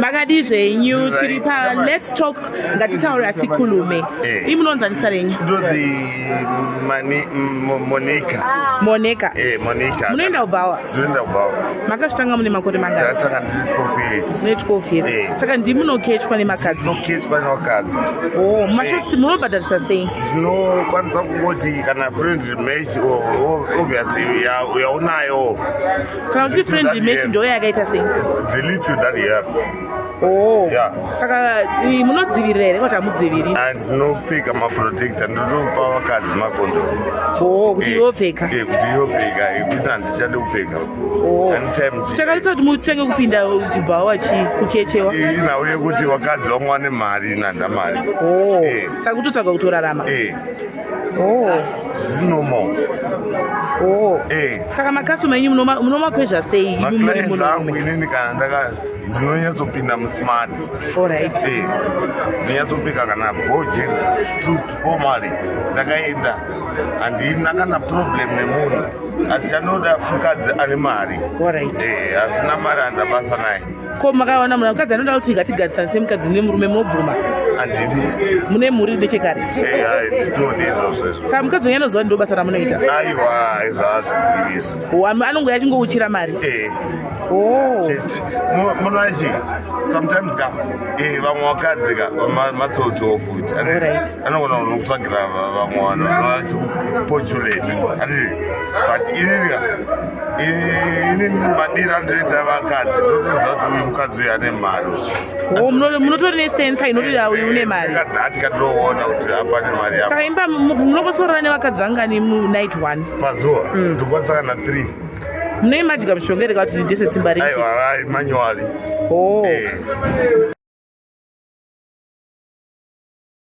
Makadi zvenyu tiri pa let's talk ngatitaura sikhulume. Imunonzanisa renyu? Ndodzi Monica. Monica. Monica. Munoenda uBhawa? Ndinoenda uBhawa. Makazvitanga mune makore mangani? Ndatanga ndiri 12 years. Mune 12 years. Saka ndimunokechwa nemakadzi? Ndinokechwa nevakadzi. Oh, mashotsi munobhadharisa sei? Ndinokwanisa kungoti kana friendly match obviously yaunayo. Kana uchi friendly match ndo yakaita sei? The little that you have. Oh. Yeah. Saka munodzivirira here kana hamudziviri? Ndinopfeka maprotector ndinopa vakadzi makondo. Oh, kuti yopfeka. Kuti yopfeka kuti handichade kupfeka. Oh. Chakarisa kuti mutenge kupinda kuBhawa kukechewa? Inawo yekuti vakadzi vamwane mari nhandamari. Oh. Saka kutotsvaga kutorarama. Oh. Zvinomo. Oh. Saka makastoma enyu munomakwezva sei? Maclients angu inini kana ndinonyatsopinda musmart. Alright. Ndinyatsopfeka kana bojens suit formally ndakaenda handina kana problem nemunhu asi chanoda mukadzi ane mari. Alright. Asina mari handabasa naye. Ko makawana munhu mukadzi anoda kuti ngatigarisane semukadzi nemurume munobvuma? Handidi. Mune mhuri nechekare? Ndinode izvozvo. Saka mukadzi wenyu anoziva ndo basa ramunoita? Aiwa izvazvizivisa. Anongo yachingouchira mari? Chete munoachi sometimes ka vamwe vakadzi ka matsotso futi anogona kunokutsvagira vamwe vanhu vachikupodulate handiti but inini madiri andoita vakadzi ndotoziva kuti uyu mukadzi uyu ane mari. Munotori nesensa inoti uyu une mari? Kadhati katinoona kuti apane mari yapo. Saka imba munombosorora nevakadzi vangani munight 1 pazuva? Ndokwanisa kana 3. Mune majika mushongereka kuti ndese simba renyu? Aiwa manyuwali.